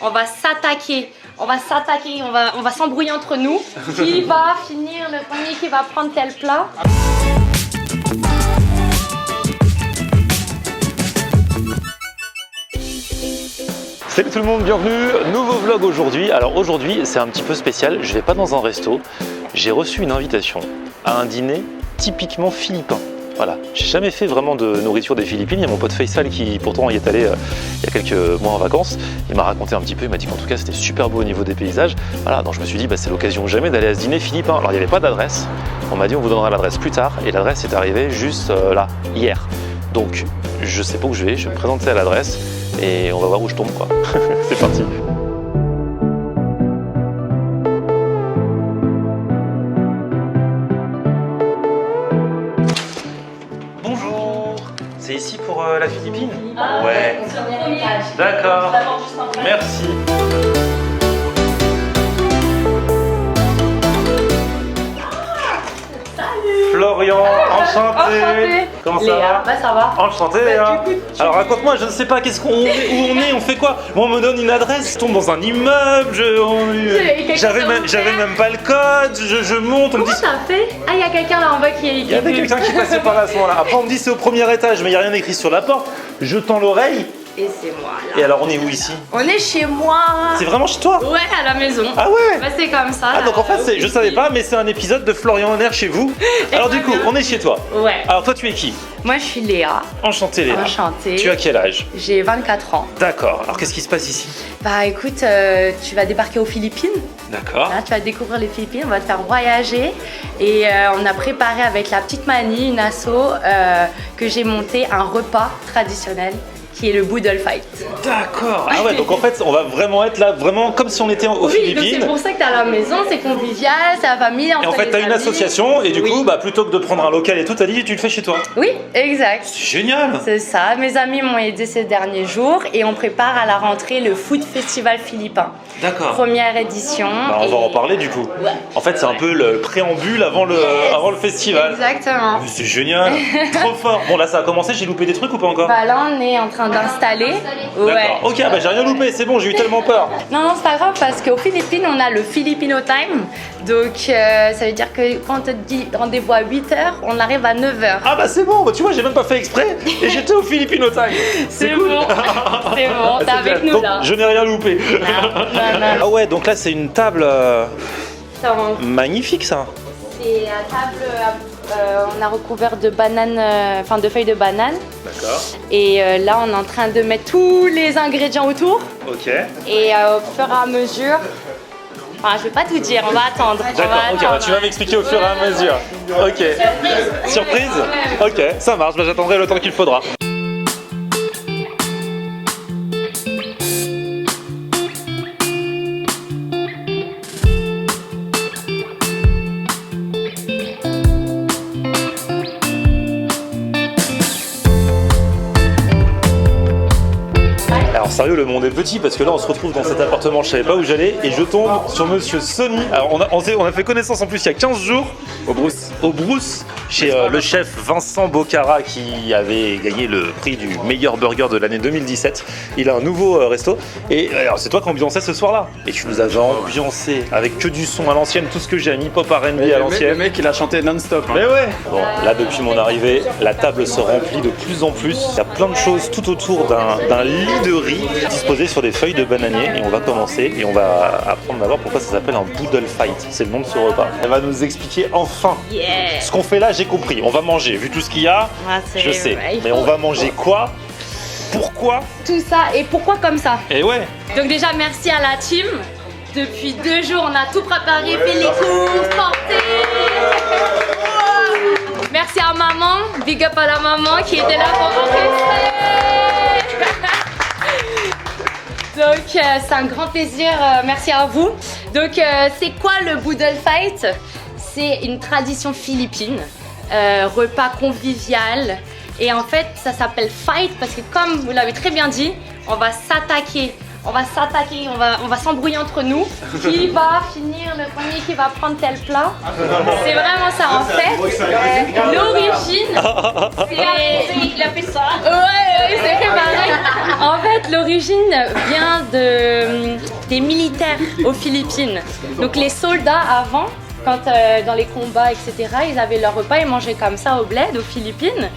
on va s'attaquer. On va s'embrouiller entre nous. Qui va finir le premier, qui va prendre tel plat? Salut tout le monde, bienvenue, nouveau vlog aujourd'hui. Alors aujourd'hui c'est un petit peu spécial, je vais pas dans un resto, j'ai reçu une invitation à un dîner typiquement philippin. Voilà, j'ai jamais fait vraiment de nourriture des Philippines, il y a mon pote Faisal qui pourtant y est allé il y a quelques mois en vacances, il m'a raconté un petit peu, il m'a dit qu'en tout cas c'était super beau au niveau des paysages. Voilà, donc je me suis dit c'est l'occasion jamais d'aller à ce dîner philippin. Alors il n'y avait pas d'adresse, on m'a dit on vous donnera l'adresse plus tard et l'adresse est arrivée juste là, hier. Donc je sais pas où je vais me présenter à l'adresse et on va voir où je tombe quoi. C'est parti. Bonjour, c'est ici pour la Philippine? Ouais. D'accord. Merci. Florian, enchanté. Comment ça va? Bah ça va. Enchanté Léa. Alors raconte-moi, je ne sais pas où on est, on fait quoi? Moi on me donne une adresse, je tombe dans un immeuble, j'avais même pas le code, je monte, on me dit... Comment t'as fait? Ah, il y a quelqu'un là en bas qui est... Il y avait quelqu'un qui passait par là à ce moment-là. Après on me dit c'est au premier étage, mais il n'y a rien écrit sur la porte. Je tends l'oreille. Et c'est moi là. Et alors on est où ici? On est chez moi. C'est vraiment chez toi? Ouais, à la maison. Ah ouais? Bah c'est comme ça. Ah donc en fait je savais pas, mais c'est un épisode de Florian en air chez vous. Alors du coup on est chez toi. Ouais. Alors toi tu es qui? Moi je suis Léa. Enchantée Léa. Enchantée. Tu as quel âge? J'ai 24 ans. D'accord. Alors qu'est-ce qui se passe ici? Bah écoute, tu vas débarquer aux Philippines. D'accord. Là, tu vas découvrir les Philippines, on va te faire voyager. Et on a préparé avec la petite Mani, une asso, que j'ai monté un repas traditionnel qui est le Boodle Fight. D'accord. Ah ouais, donc en fait, on va vraiment être là, vraiment comme si on était aux Philippines. Oui, c'est pour ça que t'es à la maison, c'est convivial, c'est la famille. Et en fait, t'as une association et du coup, bah, plutôt que de prendre un local et tout, t'as dit tu le fais chez toi. Oui, exact. C'est génial. C'est ça. Mes amis m'ont aidé ces derniers jours et on prépare à la rentrée le Food Festival philippin. D'accord. Première édition. Bah, on va en parler du coup. Ouais. En fait, c'est un peu le préambule avant le festival. Exactement. C'est génial. Trop fort. Bon, là, ça a commencé, j'ai loupé des trucs ou pas encore? Bah là, on est en train d'installer. Ouais. D'accord. Ok, bah j'ai rien loupé, c'est bon, j'ai eu tellement peur. Non, c'est pas grave parce qu'aux Philippines, on a le Filipino Time. Donc, ça veut dire que quand on te dit rendez-vous à 8h, on arrive à 9h. Ah bah c'est bon, bah, tu vois, j'ai même pas fait exprès et j'étais au Filipino Time. C'est cool. bon, c'est bon, t'es avec nous donc, là. Je n'ai rien loupé. Non. Ah ouais, donc là c'est une table Attends, magnifique ça. c'est à table, on a recouvert de bananes, enfin de feuilles de banane. D'accord. Et là, on est en train de mettre tous les ingrédients autour. Ok. Et au fur et à mesure, enfin, je vais pas tout dire, on va attendre. D'accord, ok, bah, tu vas m'expliquer au fur et à mesure. Ok. Surprise? Ok, ça marche, bah, j'attendrai le temps qu'il faudra. Alors sérieux, le monde est petit parce que là on se retrouve dans cet appartement, je savais pas où j'allais et je tombe sur monsieur Sonny. Alors on a fait connaissance en plus il y a 15 jours au Brousse chez le chef Vincent Bocara qui avait gagné le prix du meilleur burger de l'année 2017. Il a un nouveau resto et alors c'est toi qui ambiançais ce soir-là et tu nous avais ambiancé avec que du son à l'ancienne, tout ce que j'ai mis, pop R&B à l'ancienne. Le mec il a chanté non-stop. Hein. Mais ouais. Bon, là depuis mon arrivée, la table se remplit de plus en plus. Il y a plein de choses tout autour d'un lit de riz disposé sur des feuilles de bananier et on va commencer et on va apprendre d'abord pourquoi ça s'appelle un Boodle Fight. C'est le nom de ce repas. Elle va nous expliquer enfin ce qu'on fait là. J'ai compris. On va manger. Vu tout ce qu'il y a, je sais. Vrai, mais on va manger quoi? Pourquoi? Tout ça et pourquoi comme ça? Et ouais. Donc déjà merci à la team. Depuis 2 jours on a tout préparé, fait les courses, porté. Merci à maman, big up à la maman qui était là pour enregistrer. Donc c'est un grand plaisir, merci à vous. Donc c'est quoi le Boodle Fight? C'est une tradition philippine, repas convivial. Et en fait ça s'appelle fight parce que comme vous l'avez très bien dit, on va s'attaquer. On va s'embrouiller entre nous. Qui va finir le premier, qui va prendre tel plat. C'est vraiment ça en fait. L'origine, il a fait ça. Ouais, c'est fait pareil. En fait, l'origine vient des militaires aux Philippines. Donc les soldats avant, quand dans les combats, etc., ils avaient leur repas, ils mangeaient comme ça au bled aux Philippines.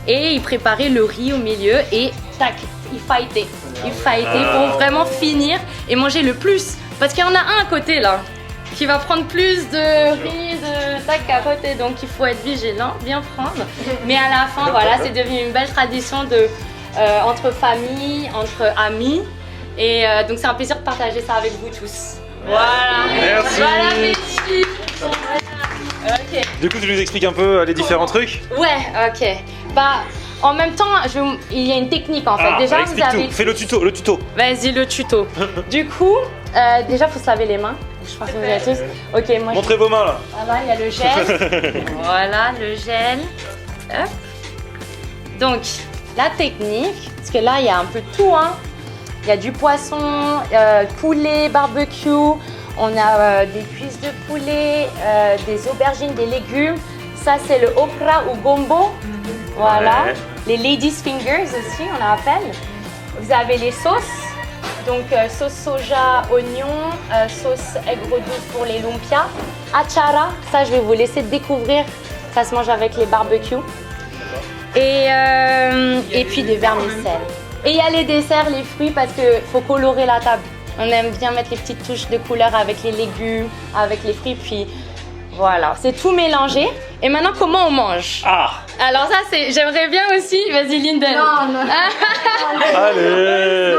Et ils préparaient le riz au milieu et tac, ils fightaient. Ils fightaient pour vraiment finir et manger le plus. Parce qu'il y en a un à côté là, qui va prendre plus de riz, de tac à côté. Donc il faut être vigilant, bien prendre. Mais à la fin, voilà, c'est devenu une belle tradition de, entre familles, entre amis. Et donc c'est un plaisir de partager ça avec vous tous. Voilà. Merci. Bon appétit. Voilà. Ok. Du coup, tu nous expliques un peu les différents trucs? Ouais, ok. Bah, en même temps, il y a une technique en fait. Déjà, explique vous avez... tout. Fais le tuto, le tuto. Vas-y, le tuto. Du coup, déjà, faut se laver les mains. Je pense que vous avez tous. Ok, moi. Montrez vos mains là. Voilà, il y a le gel. Voilà, le gel. Hop. Donc, la technique, parce que là, il y a un peu tout, hein. Il y a du poisson, poulet, barbecue. On a des cuisses de poulet, des aubergines, des légumes. Ça, c'est le okra ou gombo. Voilà. Ouais. Les ladies fingers aussi, on appelle. Vous avez les sauces. Donc, sauce soja, oignon, sauce aigre douce pour les lumpias. Achara, ça, je vais vous laisser découvrir. Ça se mange avec les barbecues. Et puis des vermicelles. Et il y a les desserts, les fruits, parce qu'il faut colorer la table. On aime bien mettre les petites touches de couleur avec les légumes, avec les fruits, puis voilà. C'est tout mélangé. Et maintenant, comment on mange? Alors ça, j'aimerais bien aussi, vas-y Linden. Non. Allez.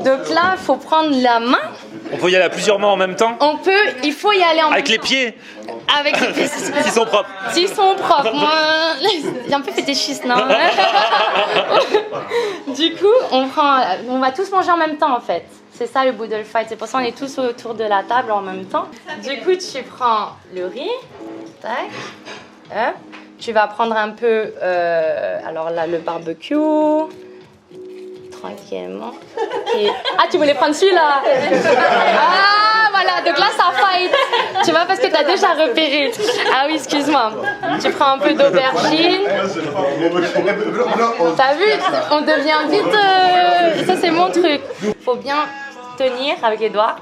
Donc là, il faut prendre la main. On peut y aller à plusieurs mains en même temps? Il faut y aller en Avec même les temps. pieds? Avec les pieds. S'ils sont propres. S'ils sont propres. Moi, j'ai un peu fétichiste, non? Du coup, on va tous manger en même temps en fait. C'est ça le boodle fight. C'est pour ça qu'on est tous autour de la table en même temps. Du coup, tu prends le riz. Tac. Hop. Tu vas prendre un peu, alors là, le barbecue. Tranquillement. Ah, tu voulais prendre celui-là? Ah, voilà. Donc là, ça fight. Tu vois, parce que tu as déjà repéré. Ah oui, excuse-moi. Tu prends un peu d'aubergine. T'as vu? On devient vite... Ça, c'est mon truc. Faut bien tenir avec les doigts.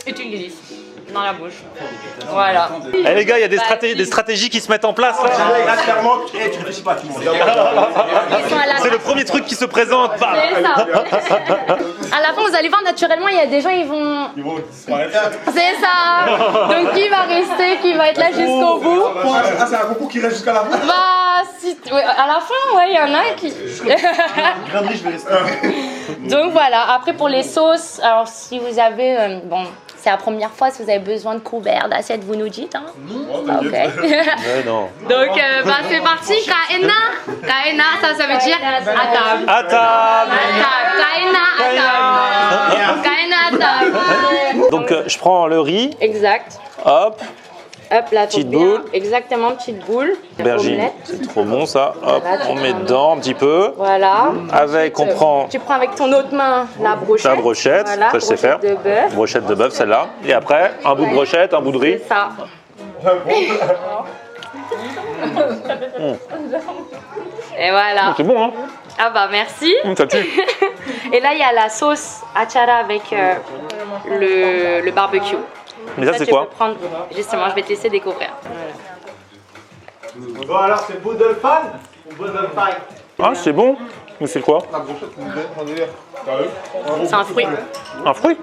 Et tu glisses dans la bouche. Voilà. Eh les gars, il y a des stratégies qui se mettent en place là. Là, clairement, tu réfléchis pas, tu montes. Ils sont à la C'est le premier truc qui se présente. Bam. C'est ça. À la fin, vous allez voir naturellement, il y a des gens, ils vont disparaître. C'est ça. Donc qui va rester, qui va être là jusqu'au bout? Ah, c'est un concours qui reste jusqu'à la fin. Bah, ouais, à la fin, ouais, il y en a qui. Grandi, je vais rester. Donc voilà. Après pour les sauces, alors si vous avez, bon, c'est la première fois, si vous avez besoin de couverts, d'assiettes, vous nous dites. Hein. Ok. Ouais, non. Donc bah c'est parti. Kaena. Kaena, ça veut dire à table. À table. Kaena à table. Kaena à table. Donc je prends le riz. Exact. Hop. Hop, là, Petite bien. boule. Exactement, petite boule. Aubergine. Omelette. C'est trop bon ça. Hop. Voilà, tu On met prends. dedans un petit peu. Voilà. Avec, on prend Tu prends avec ton autre main la brochette. la brochette. Voilà, Ça je sais faire. brochette de bœuf. Brochette de bœuf celle-là. Et après un bout de brochette, un bout de riz. C'est ça. Et voilà. C'est bon hein. Ah bah merci. Ça tue. Et là, il y a la sauce achara avec le barbecue. Mais ça c'est tu quoi? peux prendre... Justement, je vais te laisser découvrir. Bon, alors, c'est Boodle Fan ou Boodle Fight? Ah c'est bon. Mais c'est quoi? La brochette, mon délire. C'est un fruit. Un fruit?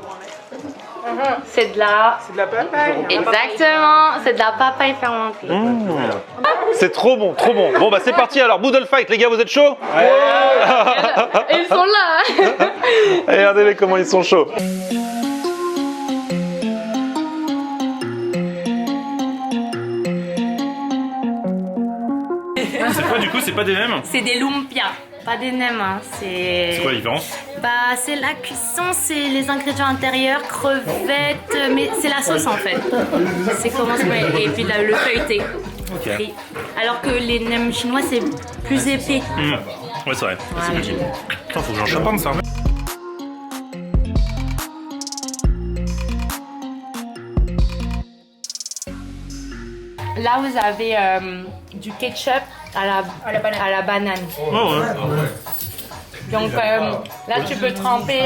C'est de la... C'est de la papaye. Exactement, c'est de la papaye fermentée. C'est trop bon, trop bon. Bon bah c'est parti alors, Boodle Fight les gars, vous êtes chauds? Et ils sont là. Regardez-les comment ils sont chauds. C'est quoi du coup? C'est pas des nems? C'est des lumpias, pas des nems. Hein. C'est quoi la différence? Bah, c'est la cuisson, c'est les ingrédients intérieurs, crevettes, mais c'est la sauce en fait. C'est comment ça s'appelle? Et puis le feuilleté. Ok. Frit. Alors que les nems chinois, c'est plus épais. Ouais, c'est vrai. Voilà. Putain, faut que j'en chope un de ça. Là, vous avez du ketchup à la banane. Ouais, ouais. Donc là, tu peux tremper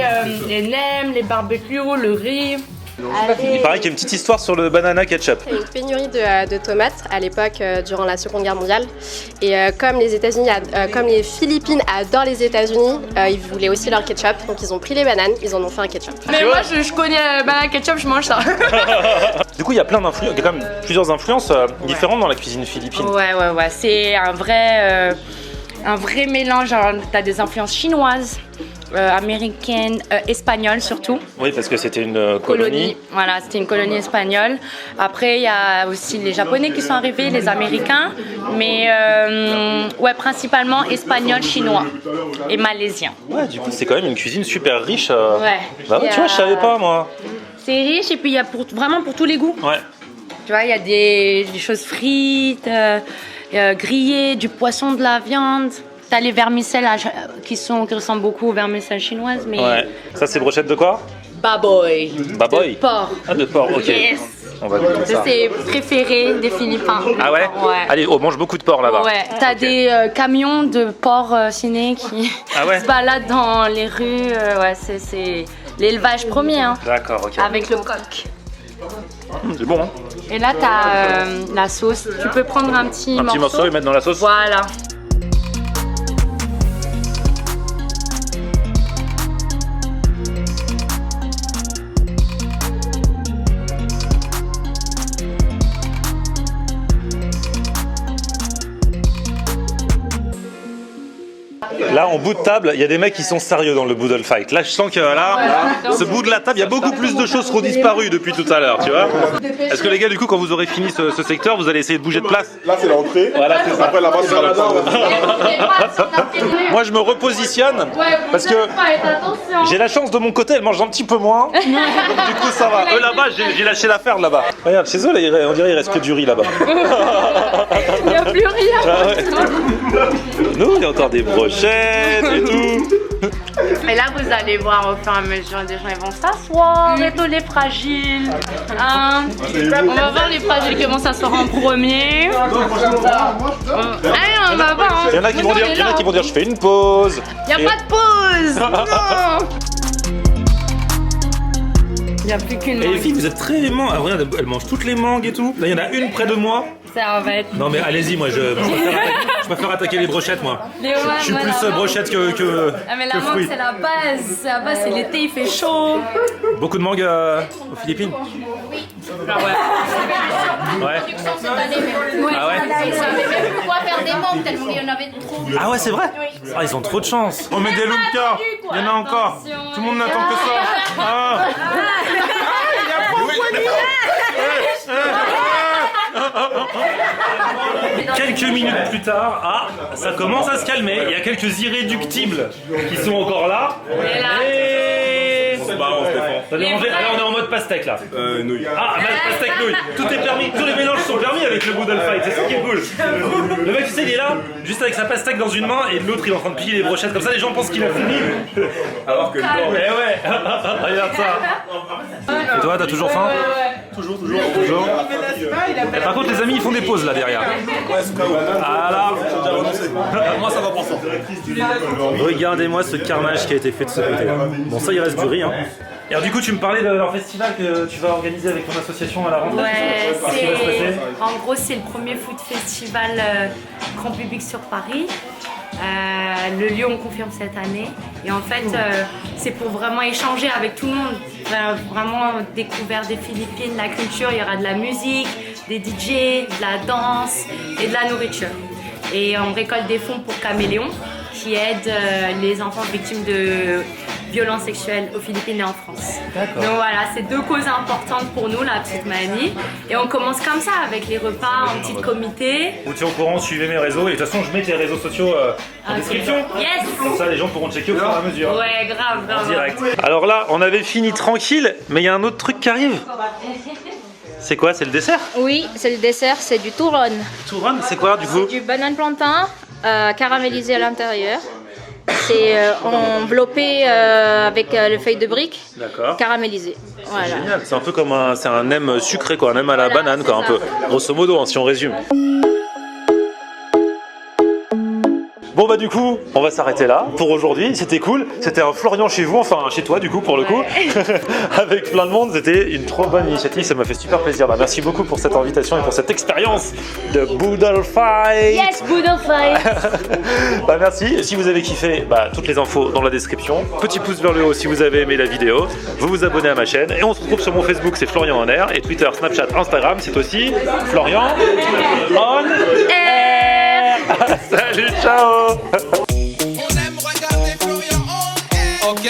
les nems, les barbecues, le riz. Il paraît qu'il y a une petite histoire sur le banana ketchup. Il y a une pénurie de tomates à l'époque durant la Seconde Guerre mondiale. Et comme les Philippines adorent les États-Unis, ils voulaient aussi leur ketchup. Donc ils ont pris les bananes, ils en ont fait un ketchup. Mais moi, je connais banana ketchup, je mange ça. Du coup, il y a plein d'influences, il y a quand même plusieurs influences différentes dans la cuisine philippine. Ouais. C'est un vrai mélange. T'as des influences chinoises, américaines, espagnoles surtout. Oui, parce que c'était une colonie. Voilà, c'était une colonie espagnole. Après, il y a aussi les Japonais qui sont arrivés, les Américains, mais principalement espagnols, chinois et malaisiens. Ouais, du coup, c'est quand même une cuisine super riche. Ouais. Bah ouais, tu vois, je savais pas moi. C'est riche et puis il y a vraiment pour tous les goûts. Ouais. Tu vois, il y a des choses frites, grillées, du poisson, de la viande. T'as les vermicelles qui ressemblent beaucoup aux vermicelles chinoises, mais... Ouais. Ça, c'est brochette de quoi? Baboy. Baboy? De porc. Ah, de porc, ok. Yes. On va goûter ça. C'est préféré des Philippins. Ah ouais? Ouais. Allez, on mange beaucoup de porc là-bas. Ouais, t'as des camions de porc ciné qui se baladent dans les rues. C'est l'élevage premier, hein, D'accord, ok. avec le coq. C'est bon, hein? Et là, t'as la sauce. Tu peux prendre un petit morceau et mettre dans la sauce. Voilà. Là, en bout de table, il y a des mecs qui sont sérieux dans le Boodle Fight. Là, je sens que ce bout de la table, il y a beaucoup plus de choses qui ont disparu depuis tout à l'heure, tu vois. Est-ce que les gars, du coup, quand vous aurez fini ce secteur, vous allez essayer de bouger de place? Là, c'est l'entrée. Voilà, c'est ça. Après, là-bas, c'est la salle. Moi, je me repositionne parce que j'ai la chance de mon côté, elle mange un petit peu moins. Donc, du coup, ça va. Eux, là-bas, j'ai lâché l'affaire là-bas. Regarde, chez eux, là, on dirait qu'il reste que du riz là-bas. Il n'y a plus rien. Ah ouais. Nous, il y a encore des brochettes et tout. Et là, vous allez voir au fur et à mesure, des gens ils vont s'asseoir, et tous les fragiles. Hein. On va voir les fragiles comment s'asseoir en premier. Allez, on va voir. Hein. Il y en a qui vont dire, je fais une pause. Il n'y a pas de pause. Non. Il n'y a plus qu'une Et les mangue. filles, vous êtes très aimants. Ah, regarde, elles mangent toutes les mangues et tout. Là, il y en a une près de moi. Ça va être. Non, mais allez-y, moi, je préfère attaquer les brochettes, moi. Je suis plus brochette que Ah, mais la mangue, fruits. c'est la base. La base, c'est l'été, il fait chaud. Beaucoup de mangues aux Philippines? Ah ouais. Ouais. Ah ouais? Ils savaient même plus quoi faire des mangues tellement qu'il y en avait trop. Ah ouais, c'est vrai? Ah, ils ont trop de chance. On met des lumpias. Il y en a encore. Tout le monde n'attend que ça. Ah. Quelques minutes plus tard, ça commence à se calmer. Il y a quelques irréductibles qui sont encore là. Et c'est marrant, Stéphane. T'as mangé. Alors on est en mode pastèque là. Nouilles. Ah, pastèque nouilles. Tout est permis. Tous les mélanges sont permis avec le Boodle Fight. C'est ça qui est cool. Le mec, tu sais, il est là, juste avec sa pastèque dans une main et l'autre il est en train de piller les brochettes. Comme ça, les gens pensent qu'il a fini. Alors que non. Eh ouais. Regarde ça. Et toi, t'as toujours faim? Toujours. Et par contre, les amis, ils font des pauses là derrière. Ah là. Moi, ça va pour ça. Regardez-moi ce carnage qui a été fait de ce côté. Bon, ça, il reste du riz. Hein. Et alors, du coup, tu me parlais de leur festival que tu vas organiser avec ton association à la rentrée. Ouais, Qu'est-ce qui va se passer? en gros, c'est le premier food festival grand public sur Paris. Le lieu, on confirme cette année. Et en fait, c'est pour vraiment échanger avec tout le monde. Vraiment découvrir des Philippines, la culture. Il y aura de la musique, des DJ, de la danse et de la nourriture. Et on récolte des fonds pour Caméléon, qui aide les enfants victimes de violences sexuelles aux Philippines et en France. Donc voilà, c'est deux causes importantes pour nous, la petite manie. Et on commence comme ça, avec les repas en petit comité. Vous êtes au courant, suivez mes réseaux. Et de toute façon, je mets tes réseaux sociaux en description. Yes. Comme ça, les gens pourront checker au fur et à mesure. Ouais, grave. En direct. Alors là, on avait fini tranquille, mais il y a un autre truc qui arrive. C'est quoi? C'est le dessert? Oui, c'est le dessert, c'est du touron. Touron, c'est quoi du coup? Du banane plantain caramélisé à l'intérieur. C'est enveloppé avec le feuille de brique D'accord. caramélisé. Voilà. Génial. C'est un peu comme c'est un nem sucré, quoi, un nem à la banane, quoi, un peu. Grosso modo, hein, si on résume. Bon bah du coup, on va s'arrêter là pour aujourd'hui. C'était cool. C'était un Florian chez vous, enfin chez toi du coup pour le coup, avec plein de monde. C'était une trop bonne initiative. Ça m'a fait super plaisir. Bah, merci beaucoup pour cette invitation et pour cette expérience de Boodle Fight. Yes, Boodle Fight. Bah merci. Si vous avez kiffé, bah, toutes les infos dans la description. Petit pouce vers le haut si vous avez aimé la vidéo. Vous vous abonnez à ma chaîne et on se retrouve sur mon Facebook, c'est Florian en air, et Twitter, Snapchat, Instagram, c'est aussi Florian on air. Salut, ciao. On aime regarder Florian on air. Ok.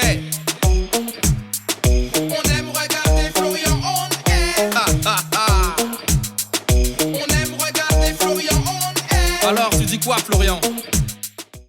On aime regarder Florian on air. On aime regarder Florian on air. Alors tu dis quoi Florian?